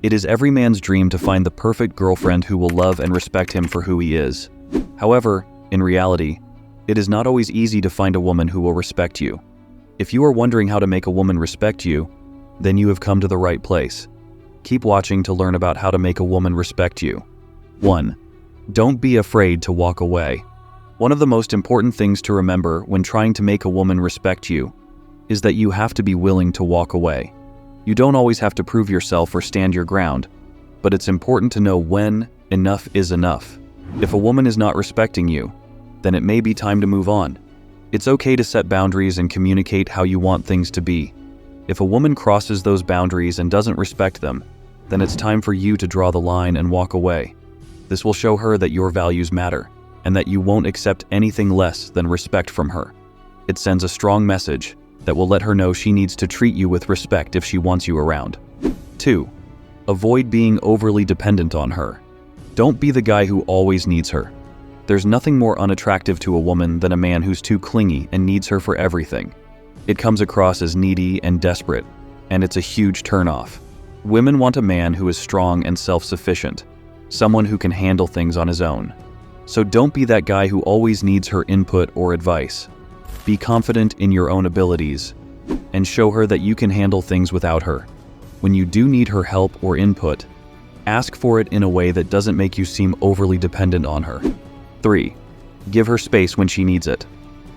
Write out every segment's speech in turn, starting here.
It is every man's dream to find the perfect girlfriend who will love and respect him for who he is. However, in reality, it is not always easy to find a woman who will respect you. If you are wondering how to make a woman respect you, then you have come to the right place. Keep watching to learn about how to make a woman respect you. 1. Don't be afraid to walk away. One of the most important things to remember when trying to make a woman respect you is that you have to be willing to walk away. You don't always have to prove yourself or stand your ground, but it's important to know when enough is enough. If a woman is not respecting you, then it may be time to move on. It's okay to set boundaries and communicate how you want things to be. If a woman crosses those boundaries and doesn't respect them, then it's time for you to draw the line and walk away. This will show her that your values matter and that you won't accept anything less than respect from her. It sends a strong message that will let her know she needs to treat you with respect if she wants you around. 2. Avoid being overly dependent on her. Don't be the guy who always needs her. There's nothing more unattractive to a woman than a man who's too clingy and needs her for everything. It comes across as needy and desperate, and it's a huge turnoff. Women want a man who is strong and self-sufficient, someone who can handle things on his own. So don't be that guy who always needs her input or advice. Be confident in your own abilities and show her that you can handle things without her. When you do need her help or input, ask for it in a way that doesn't make you seem overly dependent on her. 3. Give her space when she needs it.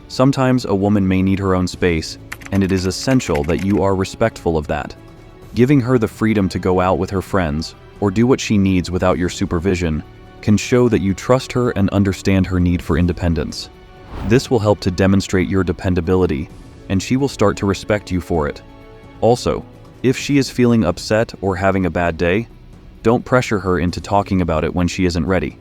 Sometimes a woman may need her own space, and it is essential that you are respectful of that. Giving her the freedom to go out with her friends or do what she needs without your supervision can show that you trust her and understand her need for independence. This will help to demonstrate your dependability, and she will start to respect you for it. Also, if she is feeling upset or having a bad day, don't pressure her into talking about it when she isn't ready.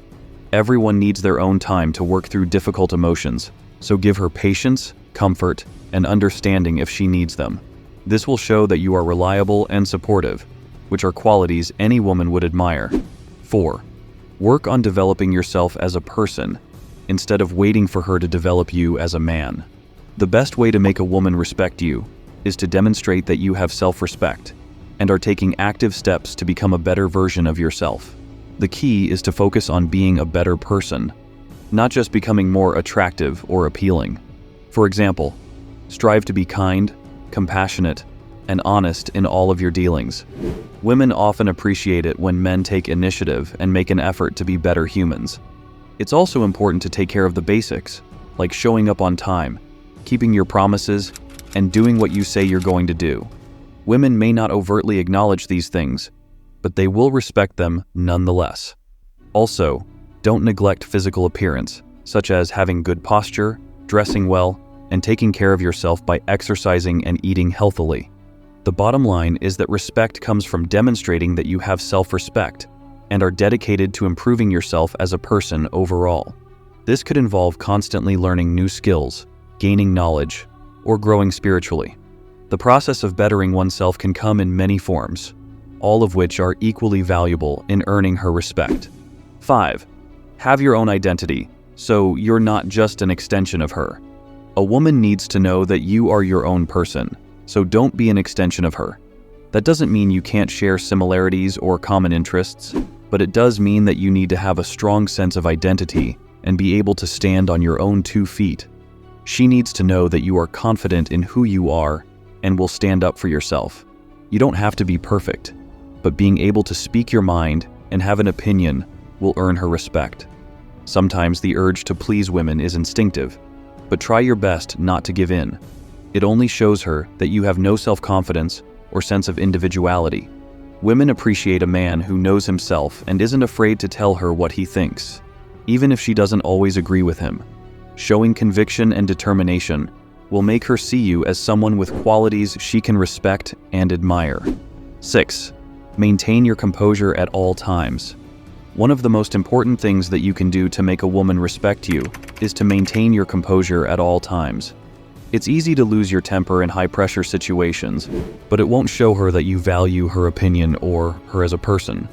Everyone needs their own time to work through difficult emotions, so give her patience, comfort, and understanding if she needs them. This will show that you are reliable and supportive, which are qualities any woman would admire. 4. Work on developing yourself as a person, instead of waiting for her to develop you as a man. The best way to make a woman respect you is to demonstrate that you have self-respect and are taking active steps to become a better version of yourself. The key is to focus on being a better person, not just becoming more attractive or appealing. For example, strive to be kind, compassionate, and honest in all of your dealings. Women often appreciate it when men take initiative and make an effort to be better humans. It's also important to take care of the basics, like showing up on time, keeping your promises, and doing what you say you're going to do. Women may not overtly acknowledge these things, but they will respect them nonetheless. Also, don't neglect physical appearance, such as having good posture, dressing well, and taking care of yourself by exercising and eating healthily. The bottom line is that respect comes from demonstrating that you have self-respect and are dedicated to improving yourself as a person overall. This could involve constantly learning new skills, gaining knowledge, or growing spiritually. The process of bettering oneself can come in many forms, all of which are equally valuable in earning her respect. 5. Have your own identity, so you're not just an extension of her. A woman needs to know that you are your own person, so don't be an extension of her. That doesn't mean you can't share similarities or common interests, but it does mean that you need to have a strong sense of identity and be able to stand on your own 2 feet. She needs to know that you are confident in who you are and will stand up for yourself. You don't have to be perfect, but being able to speak your mind and have an opinion will earn her respect. Sometimes the urge to please women is instinctive, but try your best not to give in. It only shows her that you have no self-confidence or sense of individuality. Women appreciate a man who knows himself and isn't afraid to tell her what he thinks, even if she doesn't always agree with him. Showing conviction and determination will make her see you as someone with qualities she can respect and admire. 6. Maintain your composure at all times. One of the most important things that you can do to make a woman respect you is to maintain your composure at all times. It's easy to lose your temper in high-pressure situations, but it won't show her that you value her opinion or her as a person.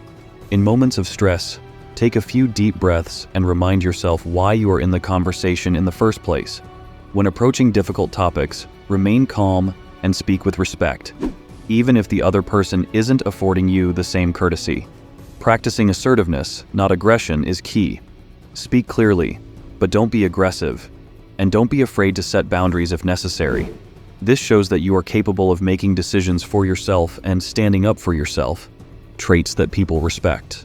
In moments of stress, take a few deep breaths and remind yourself why you are in the conversation in the first place. When approaching difficult topics, remain calm and speak with respect. even if the other person isn't affording you the same courtesy. Practicing assertiveness, not aggression, is key. Speak clearly, but don't be aggressive, and don't be afraid to set boundaries if necessary. This shows that you are capable of making decisions for yourself and standing up for yourself, traits that people respect.